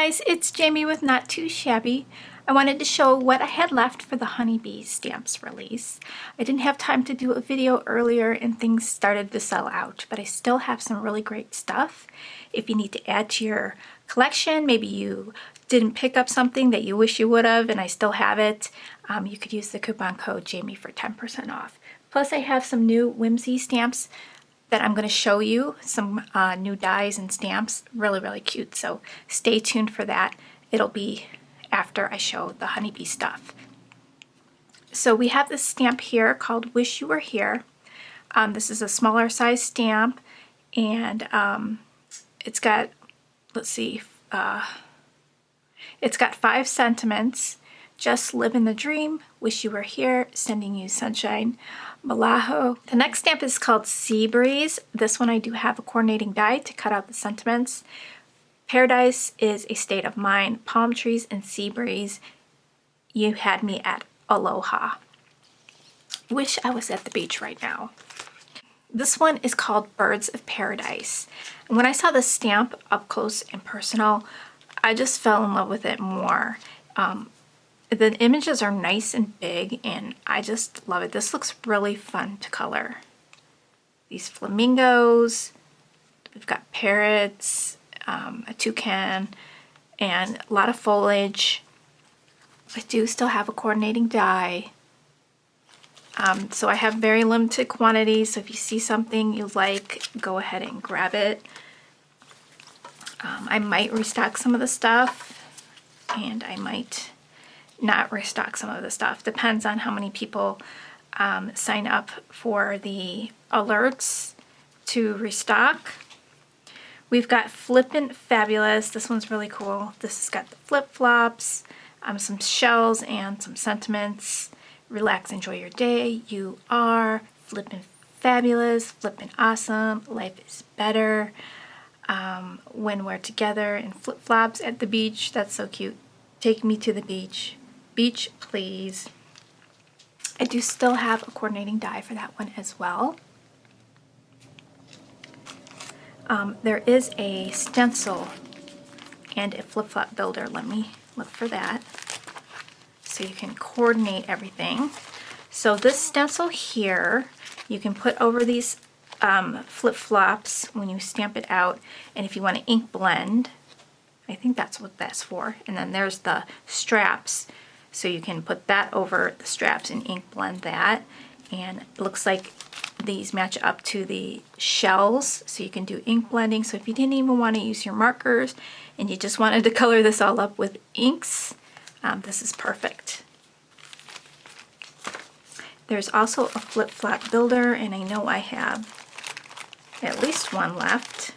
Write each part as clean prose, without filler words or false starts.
guys, it's Jamie with Not Too Shabby. I wanted to show what I had left for the Honeybee stamps release. I didn't have time to do a video earlier and things started to sell out, but I still have some really great stuff. If you need to add to your collection, maybe you didn't pick up something that you wish you would have and I still have it, you could use the coupon code Jamie for 10% off. Plus I have some new Whimsy stamps that I'm going to show you, some new dies and stamps, really cute, so stay tuned for that. It'll be after I show the Honeybee stuff. So we have this stamp here called Wish You Were Here. This is a smaller size stamp, and it's got, let's see, it's got 5 sentiments. Just living the dream, wish you were here, sending you sunshine, Malaho. The next stamp is called Sea Breeze. This one I do have a coordinating die to cut out the sentiments. Paradise is a state of mind, palm trees and sea breeze. You had me at aloha. Wish I was at the beach right now. This one is called Birds of Paradise. And when I saw this stamp up close and personal, I just fell in love with it more. The images are nice and big and I just love it. This looks really fun to color. These flamingos, we've got parrots, a toucan, and a lot of foliage. I do still have a coordinating die. So I have very limited quantities, so if you see something you like, go ahead and grab it. I might restock some of the stuff and I might not restock some of the stuff. Depends on how many people sign up for the alerts to restock. We've got Flippant Fabulous. This one's really cool. This has got the flip-flops, some shells and some sentiments. Relax, enjoy your day. You are flippin' fabulous, flippin' awesome. Life is better when we're together in flip-flops at the beach. That's so cute. Take me to the beach. Beach, please. I do still have a coordinating die for that one as well. There is a stencil and a flip-flop builder. Let me look for that so you can coordinate everything. So this stencil here, you can put over these flip-flops when you stamp it out, and if you want to ink blend, I think that's what that's for. And then there's the straps. So you can put that over the straps and ink blend that. And it looks like these match up to the shells, so you can do ink blending. So if you didn't even want to use your markers and you just wanted to color this all up with inks, this is perfect. There's also a flip-flop builder, and I know I have at least one left.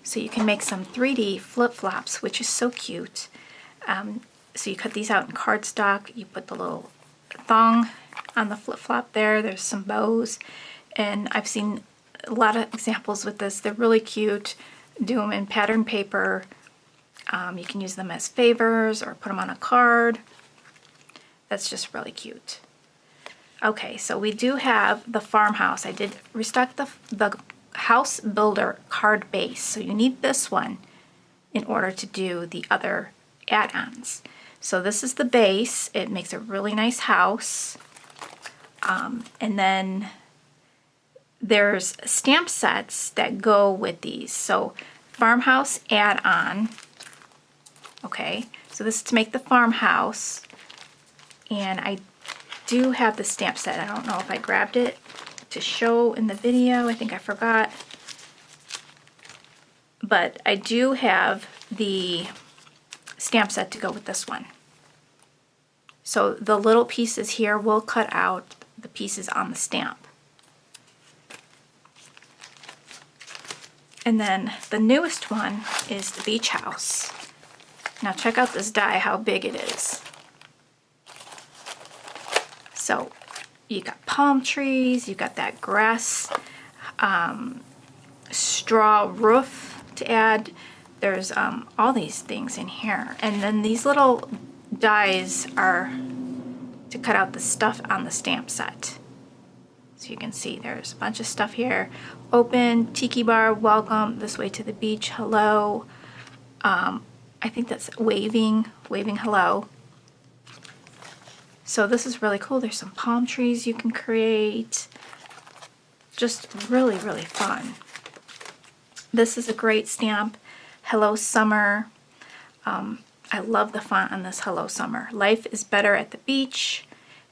So you can make some 3D flip-flops, which is so cute. So you cut these out in cardstock, you put the little thong on the flip-flop there, there's some bows, and I've seen a lot of examples with this. They're really cute. Do them in pattern paper. You can use them as favors or put them on a card. That's just really cute. Okay, so we do have the farmhouse. I did restock the house builder card base, so you need this one in order to do the other add-ons. So this is the base. It makes a really nice house. And then there's stamp sets that go with these. So farmhouse add-on. Okay, so this is to make the farmhouse. And I do have the stamp set. I don't know if I grabbed it to show in the video. I think I forgot. But I do have the stamp set to go with this one. So the little pieces here will cut out the pieces on the stamp. And then the newest one is the beach house. Now check out this die, how big it is. So you got palm trees, you got that grass, straw roof to add. There's all these things in here. And then these little dies are to cut out the stuff on the stamp set. So you can see there's a bunch of stuff here. Open, tiki bar, welcome, this way to the beach, hello. I think that's waving hello. So this is really cool. There's some palm trees you can create. Just really, really fun. This is a great stamp. Hello Summer. I love the font on this Hello Summer. Life is better at the beach.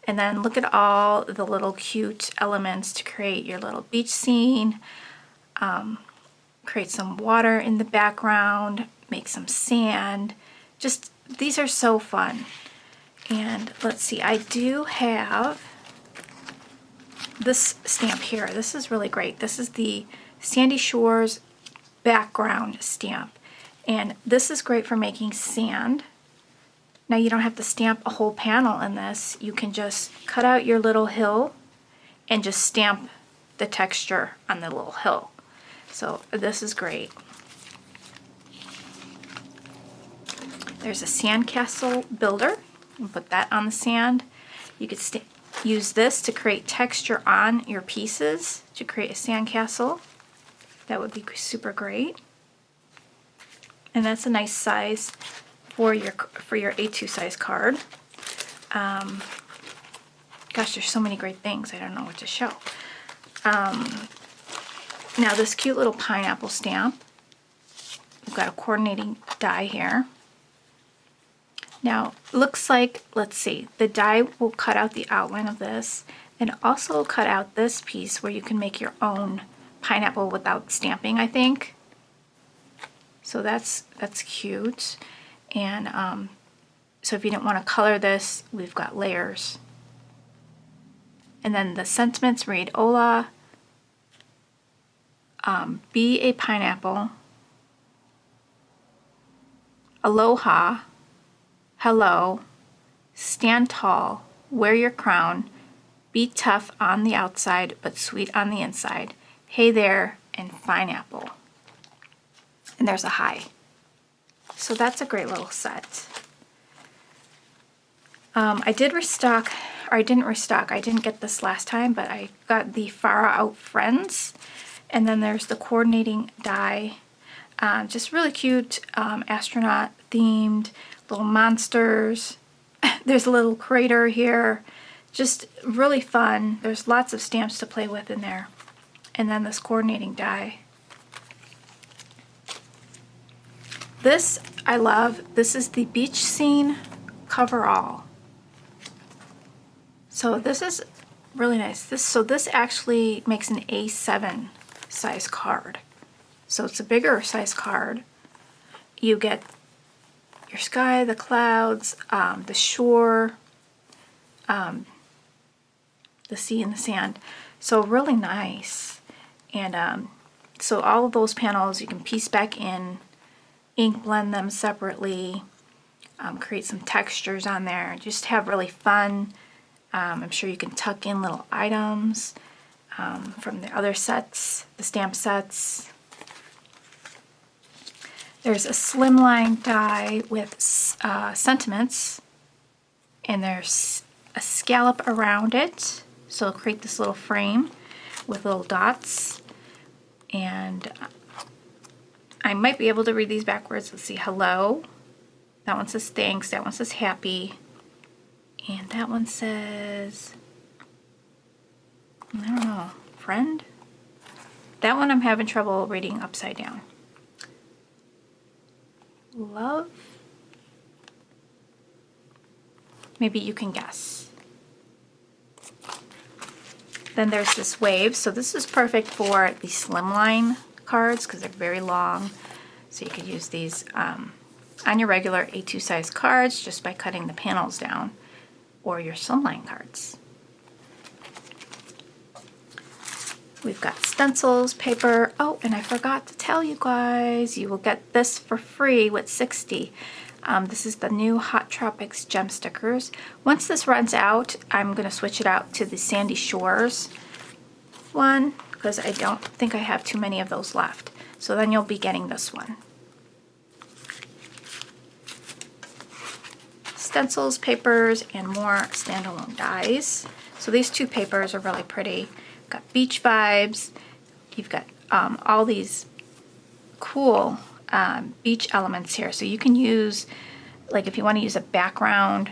And then look at all the little cute elements to create your little beach scene. Create some water in the background. Make some sand. Just, these are so fun. And let's see, I do have this stamp here. This is really great. This is the Sandy Shores background stamp. And this is great for making sand. Now you don't have to stamp a whole panel in this. You can just cut out your little hill and just stamp the texture on the little hill. So this is great. There's a sandcastle builder. You can put that on the sand. You could use this to create texture on your pieces to create a sandcastle. That would be super great. And that's a nice size for your A2 size card. Gosh, there's so many great things. I don't know what to show. Now this cute little pineapple stamp. We've got a coordinating die here. Now, looks like, let's see, the die will cut out the outline of this and also cut out this piece where you can make your own pineapple without stamping, I think. So that's cute. And so if you didn't want to color this, we've got layers. And then the sentiments read, Hola, be a pineapple, aloha, hello, stand tall, wear your crown, be tough on the outside but sweet on the inside, hey there, and pineapple. And there's a hi. So that's a great little set. I did restock, or I didn't restock, I didn't get this last time, but I got the Far Out Friends. And then there's the coordinating die. Just really cute, astronaut themed, little monsters. There's a little crater here. Just really fun. There's lots of stamps to play with in there. And then this coordinating die. This I love. This is the beach scene coverall. So this is really nice. This actually makes an A7 size card. So it's a bigger size card. You get your sky, the clouds, the shore, the sea and the sand. So really nice. And so all of those panels you can piece back in, ink blend them separately, create some textures on there, just have really fun. I'm sure you can tuck in little items from the other sets, the stamp sets. There's a Slimline die with sentiments, and there's a scallop around it. So it'll create this little frame with little dots. And I might be able to read these backwards. Let's see, hello. That one says thanks. That one says happy. And that one says, I don't know, friend? That one I'm having trouble reading upside down. Love? Maybe you can guess. Then there's this wave. So this is perfect for the slimline cards because they're very long. So you could use these on your regular A2 size cards just by cutting the panels down, or your slimline cards. We've got Stencils Paper. Oh, and I forgot to tell you guys, you will get this for free with 60. This is the new Hot Tropics gem stickers. Once this runs out, I'm going to switch it out to the Sandy Shores one because I don't think I have too many of those left. So then you'll be getting this one. Stencils, papers, and more standalone dies. So these two papers are really pretty. got beach vibes. You've got all these cool beach elements here. So you can use, like if you want to use a background,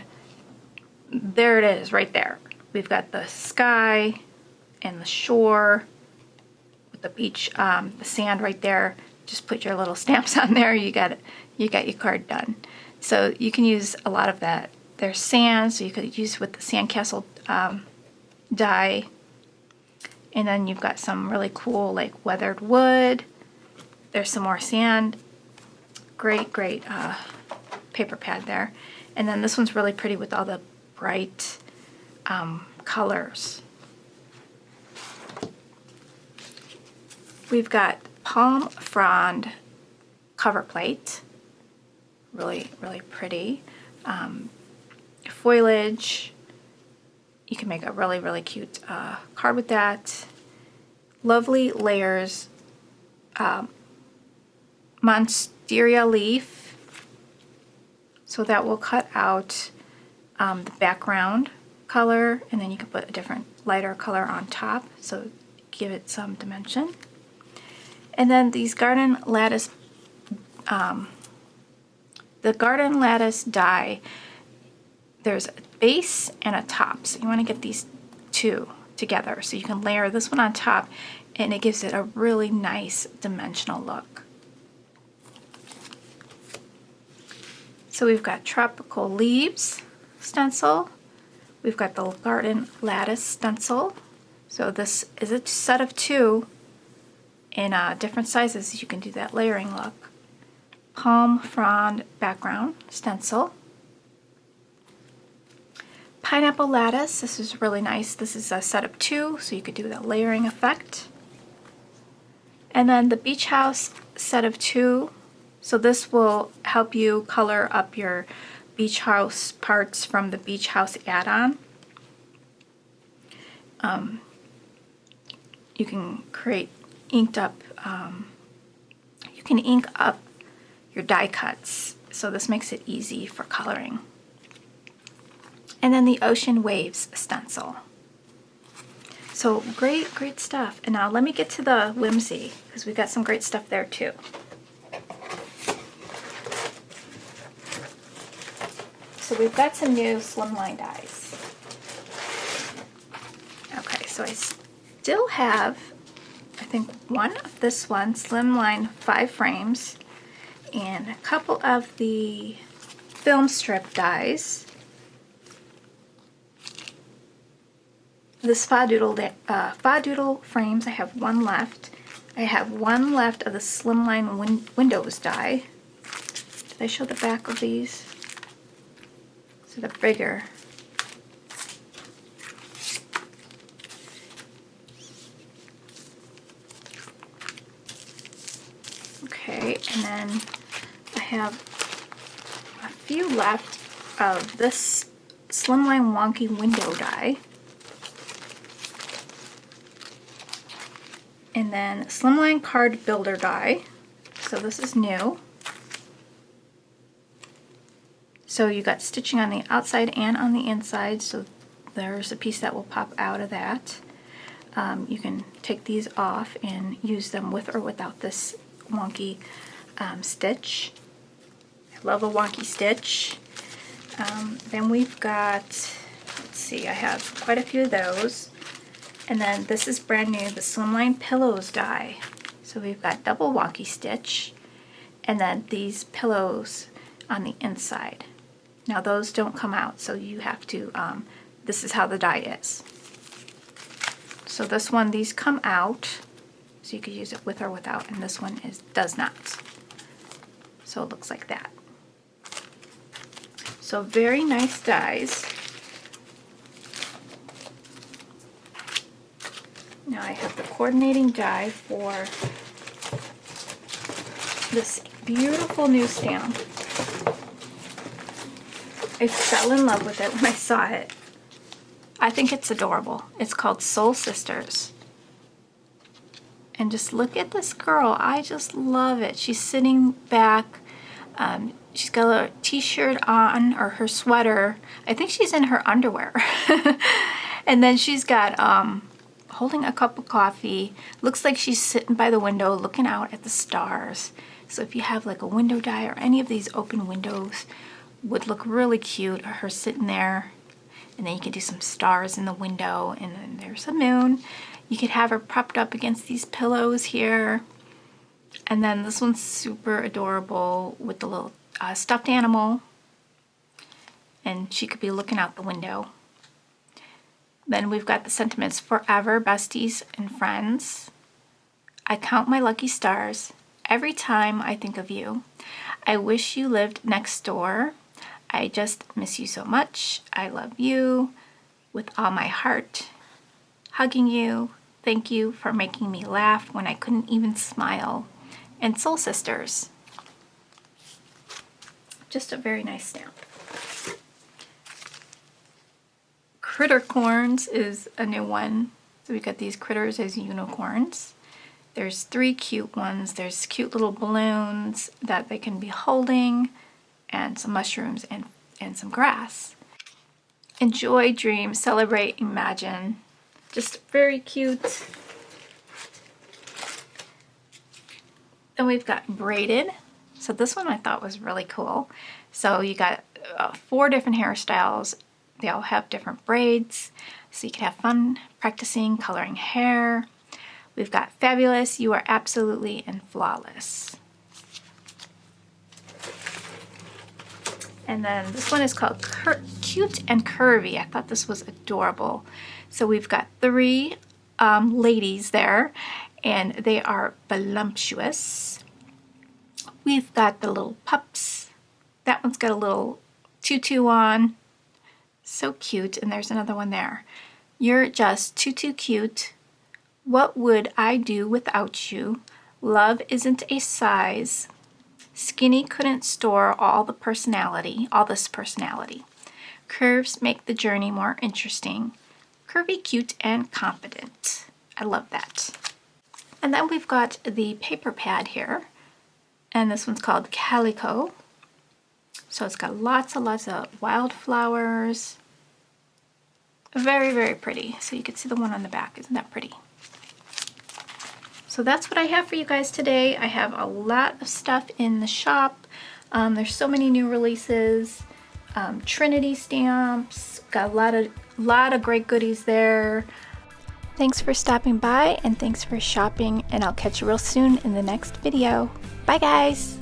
there it is right there. We've got the sky and the shore with the beach, the sand right there. Just put your little stamps on there. You got it. You got your card done. So you can use a lot of that. There's sand, so you could use with the sandcastle die. And then you've got some really cool like weathered wood. There's some more sand. Great paper pad there. And then this one's really pretty with all the bright colors. We've got palm frond cover plate. Really pretty. Foliage. You can make a really cute card with that. Lovely layers. Monstera leaf. So that will cut out the background color, and then you can put a different lighter color on top, so give it some dimension. And then these garden lattice, the garden lattice die, there's a base and a top, so you want to get these two together so you can layer this one on top, and it gives it a really nice dimensional look. So we've got tropical leaves stencil. We've got the garden lattice stencil. So this is a set of two in different sizes. You can do that layering look. Palm frond background stencil. Pineapple lattice. This is really nice. This is a set of two, so you could do that layering effect. And then the beach house set of two. So this will help you color up your beach house parts from the beach house add-on. You can create inked up, you can ink up your die cuts. So this makes it easy for coloring. And then the Ocean Waves stencil. So great stuff. And now let me get to the Whimsy, because we've got some great stuff there too. So we've got some new Slimline Dies. Okay, so I still have, I think, one of this one, Slimline 5 frames, and a couple of the film strip dies. This Fadoodle frames, I have one left. I have one left of the Slimline Windows die. Did I show the back of these? So they're bigger. Okay, and then I have a few left of this Slimline Wonky Window die. And then Slimline Card Builder die. So this is new. So you got stitching on the outside and on the inside, so there's a piece that will pop out of that. You can take these off and use them with or without this wonky stitch. I love a wonky stitch. Then we've got, let's see, I have quite a few of those. And then this is brand new, the Slimline Pillows die. So we've got double wonky stitch, and then these pillows on the inside. Now those don't come out, so you have to, this is how the die is. So this one, these come out, so you could use it with or without, and this one does not. So it looks like that. So very nice dies. Now I have the coordinating die for this beautiful new stamp. I fell in love with it when I saw it. I think it's adorable. It's called Soul Sisters. And just look at this girl. I just love it. She's sitting back. She's got a t-shirt on, or her sweater. I think she's in her underwear. And then she's got holding a cup of coffee. Looks like she's sitting by the window looking out at the stars. So if you have like a window die or any of these open windows, would look really cute. Her sitting there, and then you could do some stars in the window, and then there's a moon. You could have her propped up against these pillows here. And then this one's super adorable with the little stuffed animal, and she could be looking out the window. Then we've got the sentiments: forever besties and friends. I count my lucky stars every time I think of you. I wish you lived next door. I just miss you so much. I love you with all my heart. Hugging you. Thank you for making me laugh when I couldn't even smile. And Soul Sisters. Just a very nice stamp. Critter Corns is a new one. So we got these critters as unicorns. There's 3 cute ones. There's cute little balloons that they can be holding, and some mushrooms and some grass. Enjoy, dream, celebrate, imagine. Just very cute. Then we've got braided. So this one I thought was really cool. So you got 4 different hairstyles. They all have different braids. So you can have fun practicing coloring hair. We've got fabulous, you are absolutely and flawless. And then this one is called Cute and Curvy. I thought this was adorable. So we've got 3 ladies there, and they are voluptuous. We've got the little pups. That one's got a little tutu on. So cute. And there's another one there. You're just too cute. What would I do without you? Love isn't a size. Skinny couldn't store all this personality. Curves make the journey more interesting. Curvy, cute, and confident. I love that. And then we've got the paper pad here. And this one's called Calico. So it's got lots of wildflowers. Very, very pretty. So you can see the one on the back. Isn't that pretty? So that's what I have for you guys today. I have a lot of stuff in the shop. There's so many new releases. Trinity stamps. Got a lot of great goodies there. Thanks for stopping by, and thanks for shopping, and I'll catch you real soon in the next video. Bye guys!